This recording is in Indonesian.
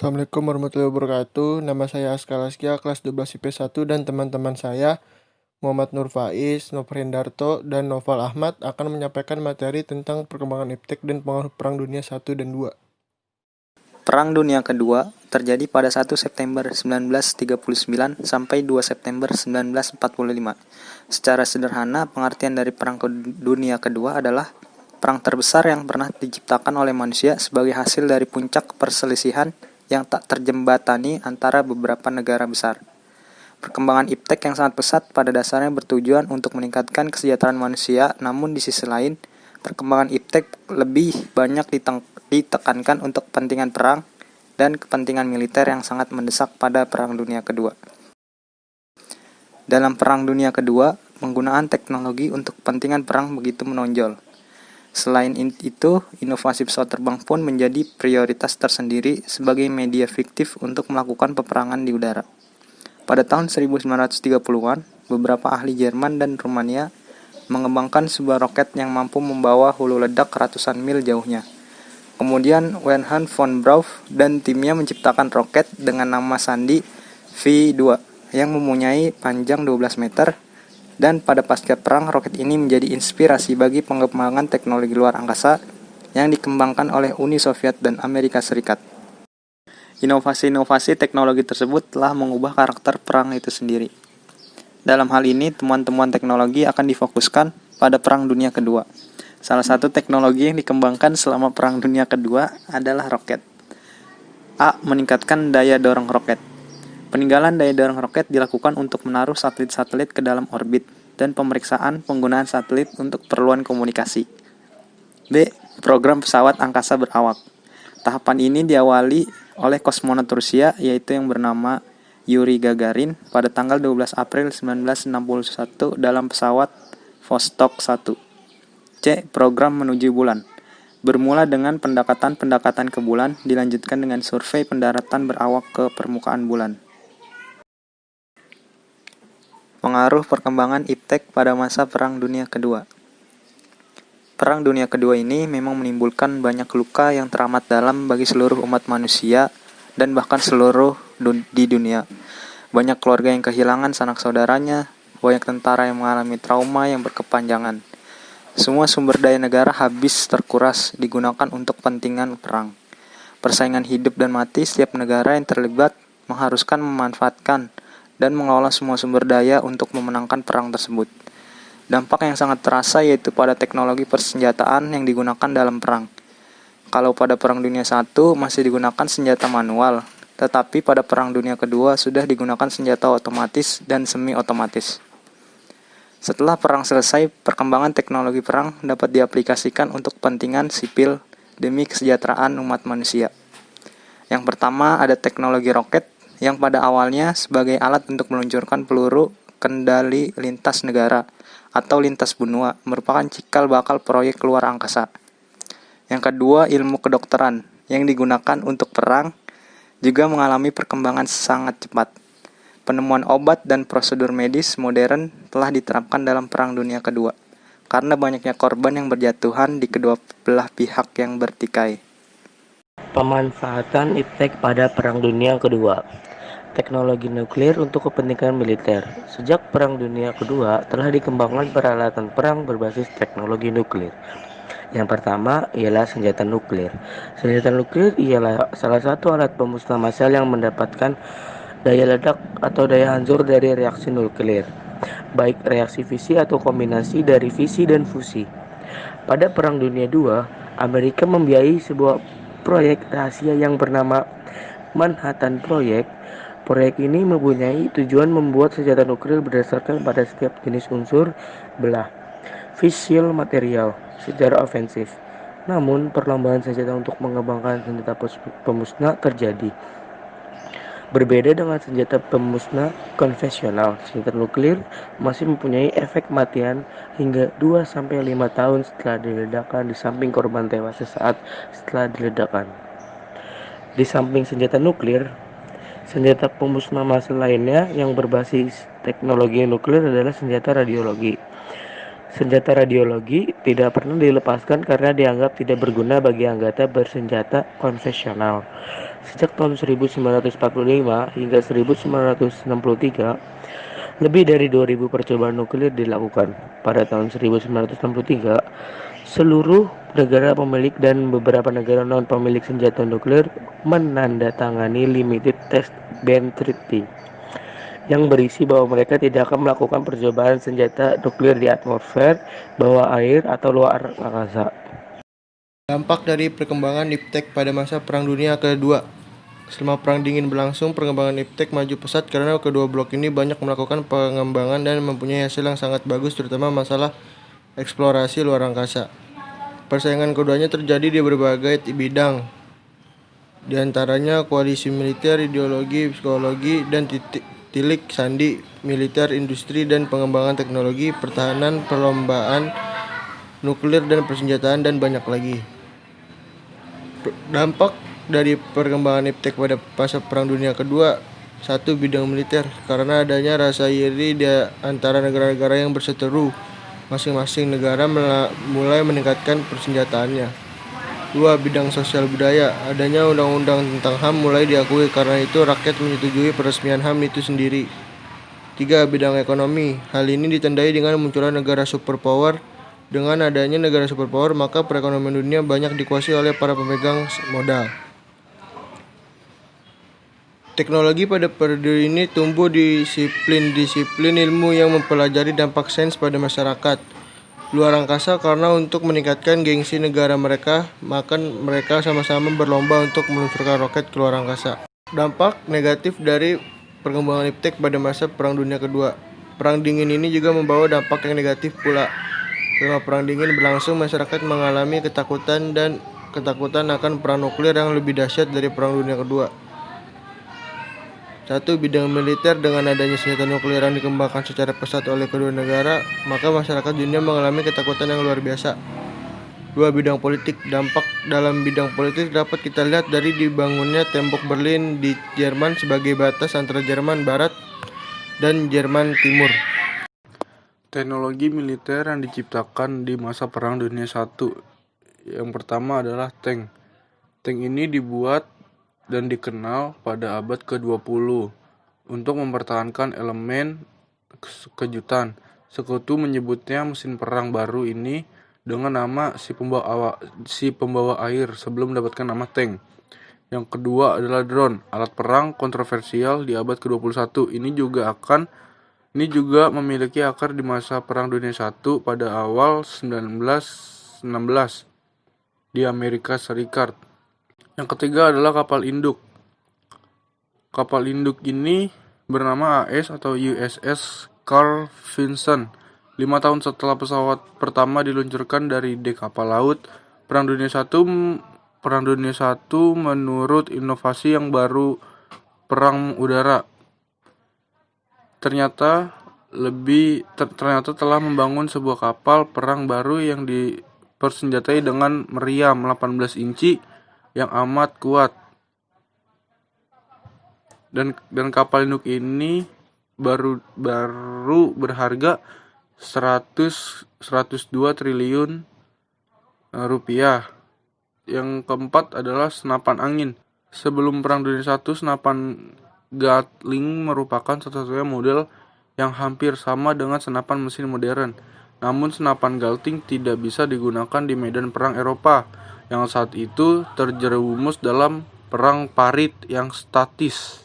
Assalamualaikum warahmatullahi wabarakatuh. Nama saya Askar Laskia, kelas 12 IP1 dan teman-teman saya Muhammad Nur Faiz, Nofri Hendarto, dan Noval Ahmad akan menyampaikan materi tentang perkembangan iptek dan pengaruh Perang Dunia I dan II. Perang Dunia Kedua terjadi pada 1 September 1939 sampai 2 September 1945. Secara sederhana, pengertian dari Perang Dunia Kedua adalah perang terbesar yang pernah diciptakan oleh manusia sebagai hasil dari puncak perselisihan yang tak terjembatani antara beberapa negara besar. Perkembangan iptek yang sangat pesat pada dasarnya bertujuan untuk meningkatkan kesejahteraan manusia, namun di sisi lain, perkembangan iptek lebih banyak ditekankan untuk kepentingan perang dan kepentingan militer yang sangat mendesak pada Perang Dunia Kedua. Dalam Perang Dunia Kedua, penggunaan teknologi untuk kepentingan perang begitu menonjol. Selain itu, inovasi pesawat terbang pun menjadi prioritas tersendiri sebagai media fiktif untuk melakukan peperangan di udara. Pada tahun 1930-an, beberapa ahli Jerman dan Rumania mengembangkan sebuah roket yang mampu membawa hulu ledak ratusan mil jauhnya. Kemudian Wernher von Braun dan timnya menciptakan roket dengan nama sandi V2 yang mempunyai panjang 12 meter, dan pada pasca perang roket ini menjadi inspirasi bagi pengembangan teknologi luar angkasa yang dikembangkan oleh Uni Soviet dan Amerika Serikat. Inovasi-inovasi teknologi tersebut telah mengubah karakter perang itu sendiri. Dalam hal ini, temuan-temuan teknologi akan difokuskan pada Perang Dunia Kedua. Salah satu teknologi yang dikembangkan selama Perang Dunia Kedua adalah roket. A. Meningkatkan daya dorong roket. Peninggalan daya dorong roket dilakukan untuk menaruh satelit-satelit ke dalam orbit dan pemeriksaan penggunaan satelit untuk keperluan komunikasi. B. Program pesawat angkasa berawak. Tahapan ini diawali oleh kosmonot Rusia yaitu yang bernama Yuri Gagarin pada tanggal 12 April 1961 dalam pesawat Vostok 1. C. Program menuju bulan. Bermula dengan pendekatan ke bulan, dilanjutkan dengan survei pendaratan berawak ke permukaan bulan. Pengaruh perkembangan iptek pada masa Perang Dunia Kedua. Perang Dunia Kedua ini memang menimbulkan banyak luka yang teramat dalam bagi seluruh umat manusia dan bahkan seluruh di dunia. Banyak keluarga yang kehilangan sanak saudaranya, banyak tentara yang mengalami trauma yang berkepanjangan. Semua sumber daya negara habis terkuras digunakan untuk kepentingan perang. Persaingan hidup dan mati setiap negara yang terlibat mengharuskan memanfaatkan dan mengelola semua sumber daya untuk memenangkan perang tersebut. Dampak yang sangat terasa yaitu pada teknologi persenjataan yang digunakan dalam perang. Kalau pada Perang Dunia I masih digunakan senjata manual, tetapi pada Perang Dunia Kedua sudah digunakan senjata otomatis dan semi-otomatis. Setelah perang selesai, perkembangan teknologi perang dapat diaplikasikan untuk kepentingan sipil demi kesejahteraan umat manusia. Yang pertama ada teknologi roket, yang pada awalnya sebagai alat untuk meluncurkan peluru kendali lintas negara atau lintas benua, merupakan cikal bakal proyek luar angkasa. Yang kedua, ilmu kedokteran yang digunakan untuk perang juga mengalami perkembangan sangat cepat. Penemuan obat dan prosedur medis modern telah diterapkan dalam Perang Dunia Kedua karena banyaknya korban yang berjatuhan di kedua belah pihak yang bertikai. Pemanfaatan iptek pada Perang Dunia Kedua. Teknologi nuklir untuk kepentingan militer. Sejak Perang Dunia Kedua telah dikembangkan peralatan perang berbasis teknologi nuklir. Yang pertama ialah senjata nuklir. Senjata nuklir ialah salah satu alat pemusnah massal yang mendapatkan daya ledak atau daya hancur dari reaksi nuklir, baik reaksi fisi atau kombinasi dari fisi dan fusi. Pada Perang Dunia II, Amerika membiayai sebuah proyek rahasia yang bernama Manhattan Project. Proyek ini mempunyai tujuan membuat senjata nuklir berdasarkan pada setiap jenis unsur belah fissile material secara ofensif. Namun, perlombaan senjata untuk mengembangkan senjata pemusnah terjadi. Berbeda dengan senjata pemusnah konvensional, senjata nuklir masih mempunyai efek kematian hingga 2-5 tahun setelah diledakkan, di samping korban tewas sesaat setelah diledakkan. Di samping senjata nuklir, senjata pemusnah massal lainnya yang berbasis teknologi nuklir adalah senjata radiologi. Senjata radiologi tidak pernah dilepaskan karena dianggap tidak berguna bagi anggota bersenjata konvensional. Sejak tahun 1945 hingga 1963, lebih dari 2.000 percobaan nuklir dilakukan. Pada tahun 1963, seluruh negara pemilik dan beberapa negara non-pemilik senjata nuklir menandatangani Limited Test Ban Treaty yang berisi bahwa mereka tidak akan melakukan percobaan senjata nuklir di atmosfer, bawah air, atau luar angkasa. Dampak dari perkembangan iptek pada masa Perang Dunia Kedua. Selama Perang Dingin berlangsung, perkembangan iptek maju pesat karena kedua blok ini banyak melakukan pengembangan dan mempunyai hasil yang sangat bagus, terutama masalah eksplorasi luar angkasa. Persaingan keduanya terjadi di berbagai bidang, di antaranya koalisi militer, ideologi, psikologi, dan tilik sandi, militer, industri, dan pengembangan teknologi, pertahanan, perlombaan nuklir dan persenjataan, dan banyak lagi. Dampak dari perkembangan iptek pada masa Perang Dunia Kedua. Satu, bidang militer. Karena adanya rasa iri di antara negara-negara yang berseteru, masing-masing negara mulai meningkatkan persenjataannya. Dua, bidang sosial budaya. Adanya undang-undang tentang HAM mulai diakui, karena itu rakyat menyetujui peresmian HAM itu sendiri. Tiga, bidang ekonomi. Hal ini ditandai dengan munculnya negara superpower. Dengan adanya negara superpower, maka perekonomian dunia banyak dikuasai oleh para pemegang modal. Teknologi pada periode ini tumbuh disiplin-disiplin ilmu yang mempelajari dampak sains pada masyarakat luar angkasa, karena untuk meningkatkan gengsi negara mereka, maka mereka sama-sama berlomba untuk meluncurkan roket ke luar angkasa. Dampak negatif dari perkembangan iptek pada masa Perang Dunia Kedua. Perang Dingin ini juga membawa dampak yang negatif pula. Selama Perang Dingin berlangsung, masyarakat mengalami ketakutan akan perang nuklir yang lebih dahsyat dari Perang Dunia Kedua. Satu, bidang militer. Dengan adanya senjata nuklir yang dikembangkan secara pesat oleh kedua negara, maka masyarakat dunia mengalami ketakutan yang luar biasa. Dua, bidang politik. Dampak dalam bidang politik dapat kita lihat dari dibangunnya tembok Berlin di Jerman sebagai batas antara Jerman Barat dan Jerman Timur. Teknologi militer yang diciptakan di masa Perang Dunia I. Yang pertama adalah tank. Tank ini dibuat dan dikenal pada abad ke-20 untuk mempertahankan elemen kejutan. Sekutu menyebutnya mesin perang baru ini dengan nama si pembawa air sebelum mendapatkan nama tank. Yang kedua adalah drone, alat perang kontroversial di abad ke-21. Ini juga memiliki akar di masa Perang Dunia I pada awal 1916 di Amerika Serikat. Yang ketiga adalah kapal induk. Kapal induk ini bernama AS atau USS Carl Vinson. 5 tahun setelah pesawat pertama diluncurkan dari dek kapal laut, Perang Dunia I menurut inovasi yang baru, perang udara. Ternyata telah membangun sebuah kapal perang baru yang dipersenjatai dengan meriam 18 inci yang amat kuat. Dan kapal induk ini baru berharga 102 triliun rupiah. Yang keempat adalah senapan angin. Sebelum Perang Dunia I, senapan Gatling merupakan satu-satunya model yang hampir sama dengan senapan mesin modern. Namun senapan Gatling tidak bisa digunakan di medan perang Eropa yang saat itu terjerumus dalam perang parit yang statis.